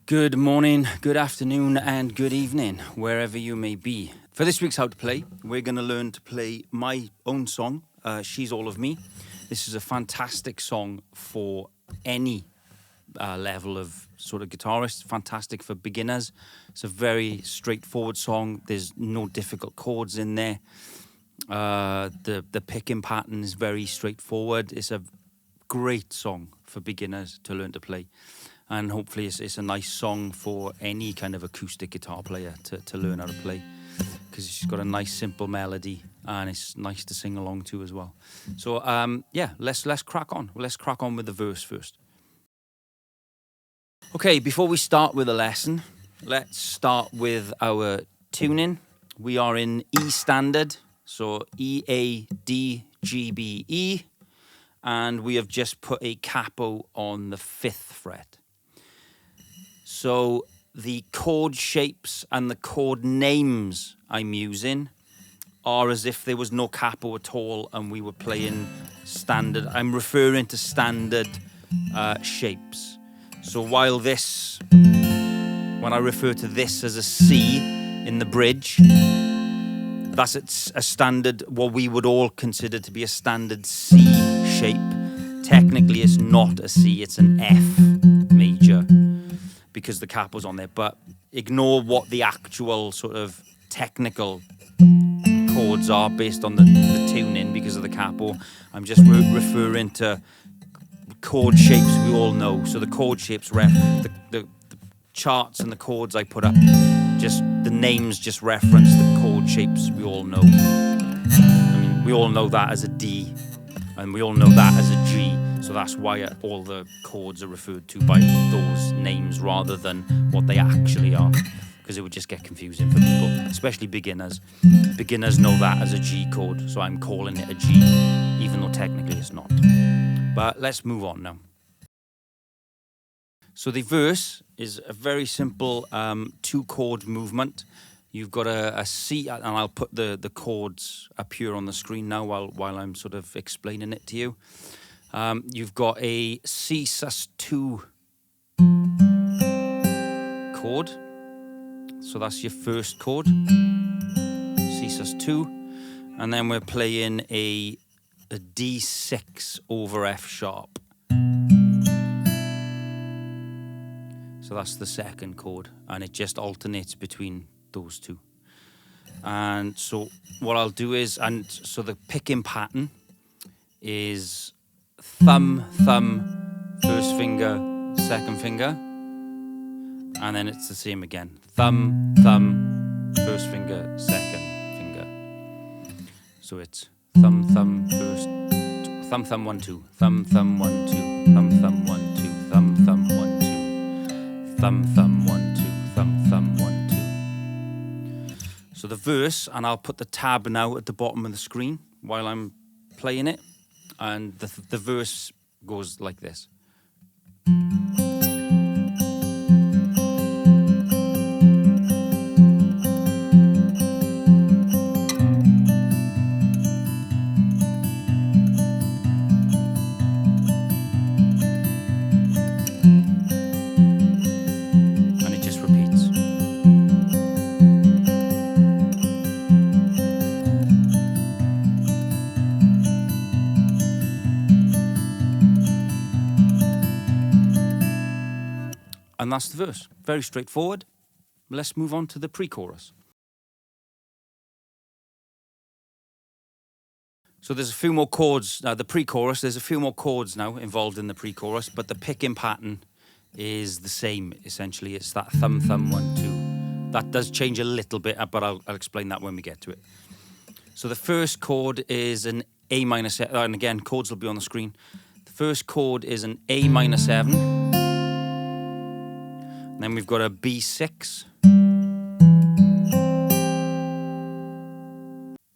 Good morning, good afternoon, and good evening, wherever you may be. For this week's How to Play, we're going to learn to play my own song, She's All of Me. This is a fantastic song for any level of sort of guitarist, fantastic for beginners. It's a very straightforward song. There's no difficult chords in there. The picking pattern is very straightforward. It's a great song for beginners to learn to play. And hopefully it's a nice song for any kind of acoustic guitar player to learn how to play, because it's got a nice simple melody and it's nice to sing along to as well. So let's crack on. Let's crack on with the verse first. Okay, before we start with the lesson, let's start with our tuning. We are in E standard, so E, A, D, G, B, E, and we have just put a capo on the 5th fret. So the chord shapes and the chord names I'm using are as if there was no capo at all and we were playing standard. I'm referring to standard shapes. So while this, when I refer to this as a C in the bridge, that's a standard, what we would all consider to be a standard C shape. Technically it's not a C, it's an F major, because the capo's on there, but ignore what the actual sort of technical chords are based on the tuning because of the capo. I'm just referring to chord shapes we all know. So the chord shapes, the charts and the chords I put up, just the names just reference the chord shapes we all know. I mean, we all know that as a D, and we all know that as a G. So that's why all the chords are referred to by those names rather than what they actually are, because it would just get confusing for people, especially beginners. Beginners know that as a G chord, so I'm calling it a G, even though technically it's not. But let's move on now. So the verse is a very simple 2-chord movement. You've got a C, and I'll put the chords up here on the screen now while I'm sort of explaining it to you. You've got a C sus2 chord. So that's your first chord, C sus2. And then we're playing a D6 over F sharp. So that's the second chord, and it just alternates between those two. And so what I'll do is, so the picking pattern is thumb, thumb, first finger, second finger, and then it's the same again. Thumb, thumb, first finger, second finger. So it's thumb, thumb, first, thumb, thumb, 1, 2, thumb, thumb, 1, 2, thumb, thumb, 1, 2, thumb, thumb, 1, 2, thumb, thumb, 1, 2, thumb, thumb, 1, 2. So the verse, and I'll put the tab now at the bottom of the screen while I'm playing it. And the verse goes like this. And it just repeats. And that's the verse. Very straightforward. Let's move on to the pre-chorus. So there's a few more chords. The pre-chorus, there's a few more chords now involved in the pre-chorus, but the picking pattern is the same, essentially. It's that thumb, thumb, 1, 2. That does change a little bit, but I'll explain that when we get to it. So the first chord is an A minor 7, and again, chords will be on the screen. The first chord is an A minor 7. Then we've got a B6.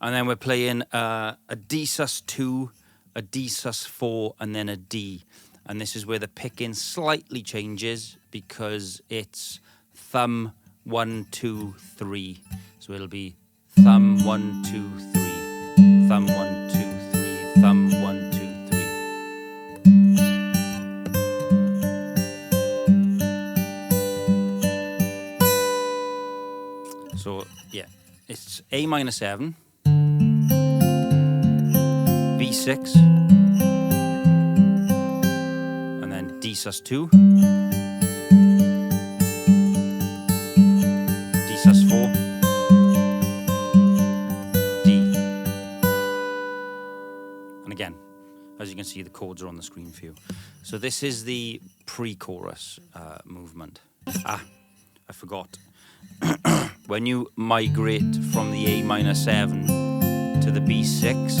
And then we're playing a D sus2, a D sus4, and then a D. And this is where the picking slightly changes because it's thumb, 1, 2, 3. So it'll be thumb, 1, 2, 3. Thumb, 1, 2, 3. Thumb, 1, 2, 3. A minor 7, B6, and then D sus2, D sus4, D. And again, as you can see, the chords are on the screen for you. So this is the pre-chorus movement. I forgot. When you migrate from the A minor 7 to the B6,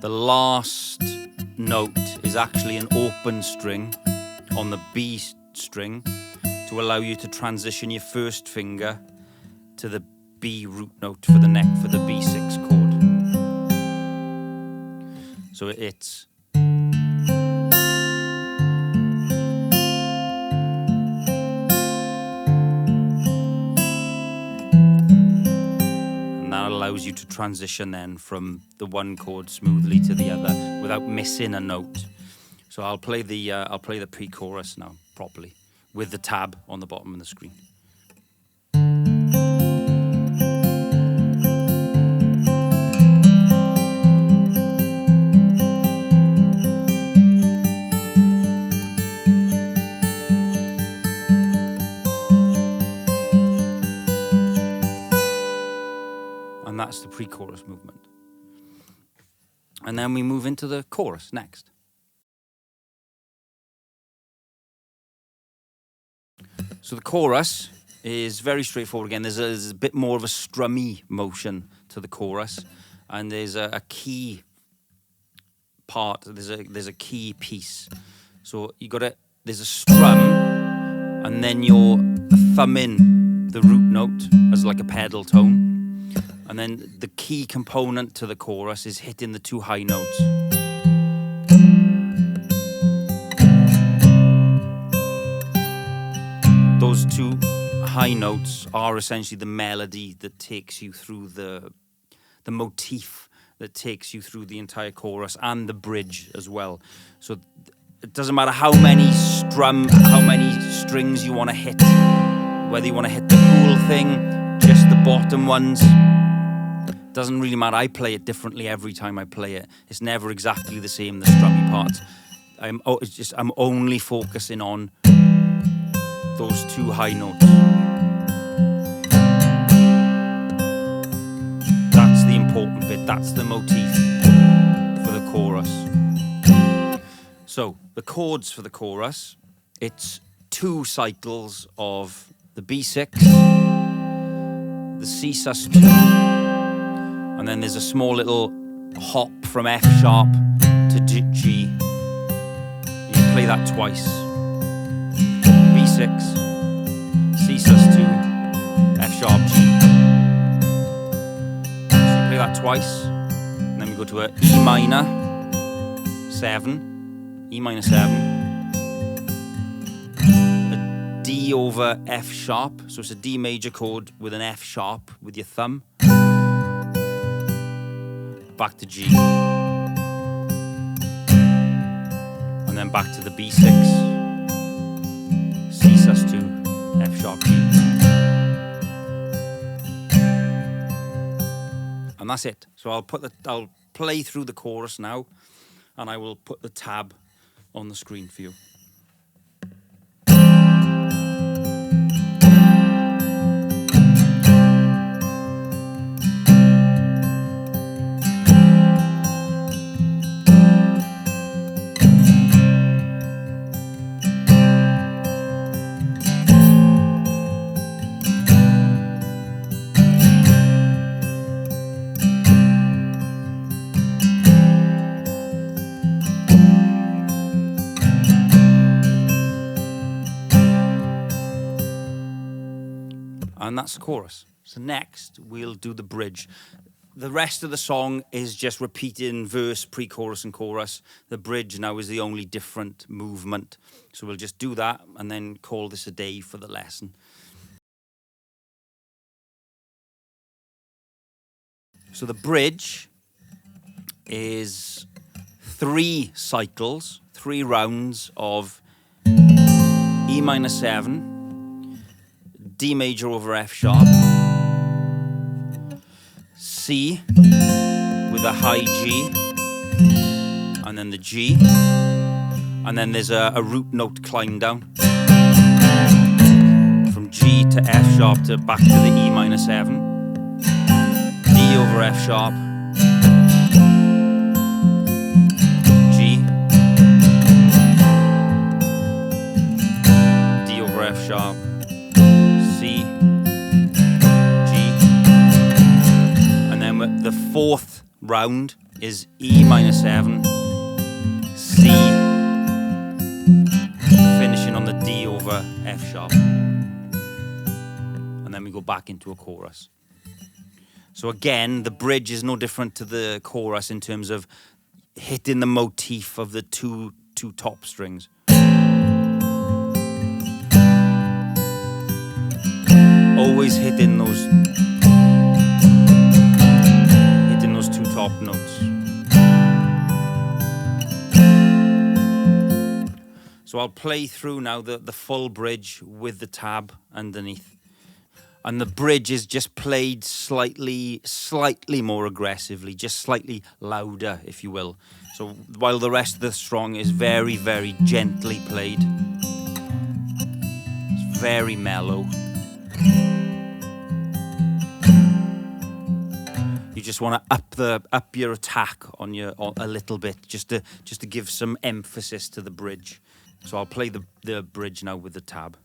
the last note is actually an open string on the B string to allow you to transition your first finger to the B root note for the B6 chord. So it's allows you to transition then from the one chord smoothly to the other without missing a note. So I'll play the pre-chorus now properly with the tab on the bottom of the screen. And that's the pre-chorus movement. And then we move into the chorus next. So the chorus is very straightforward again. There's a bit more of a strummy motion to the chorus, and there's a key part. There's a key piece. So there's a strum, and then you're thumbing the root note as like a pedal tone. And then the key component to the chorus is hitting the two high notes. Those two high notes are essentially the melody that takes you through the motif that takes you through the entire chorus and the bridge as well. So it doesn't matter how many strings you want to hit, whether you want to hit the whole thing, just the bottom ones. Doesn't really matter. I play it differently every time I play it. It's never exactly the same, the strummy parts. I'm only focusing on those two high notes. That's the important bit. That's the motif for the chorus. So the chords for the chorus, it's 2 cycles of the B6, the C sus2, and then there's a small little hop from F sharp to G. You play that twice. B6, C sus2, F sharp, G. So you play that twice, and then we go to a E minor 7, E minor 7, a D over F sharp, so it's a D major chord with an F sharp with your thumb. Back to G, and then back to the B6, C sus2, F sharp, G, and that's it. So I'll play through the chorus now, and I will put the tab on the screen for you. And that's the chorus. So next, we'll do the bridge. The rest of the song is just repeating verse, pre-chorus, and chorus. The bridge now is the only different movement. So we'll just do that and then call this a day for the lesson. So the bridge is 3 cycles, 3 rounds of E minor 7, D major over F sharp, C with a high G, and then the G, and then there's a root note climb down from G to F sharp to back to the E minor 7, D over F sharp, G, D over F sharp, C, G, and then the fourth round is E minor 7, C, finishing on the D over F sharp, and then we go back into a chorus. So again, the bridge is no different to the chorus in terms of hitting the motif of the two top strings. Always hitting those two top notes. So I'll play through now the full bridge with the tab underneath. And the bridge is just played slightly more aggressively, just slightly louder, if you will. So while the rest of the song is very, very gently played. It's very mellow. You just want to up your attack on a little bit, just to give some emphasis to the bridge. So I'll play the bridge now with the tab.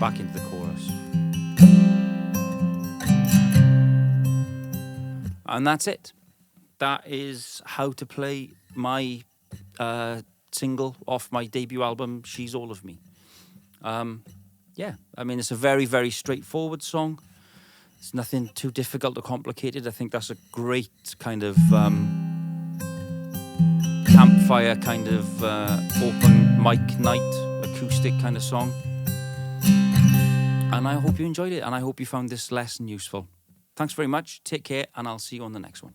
Back into the chorus. And that's it. That is how to play my single off my debut album, She's All of Me. Yeah, I mean, it's a very, very straightforward song. It's nothing too difficult or complicated. I think that's a great kind of campfire kind of open mic night, acoustic kind of song. And I hope you enjoyed it, and I hope you found this lesson useful. Thanks very much, take care, and I'll see you on the next one.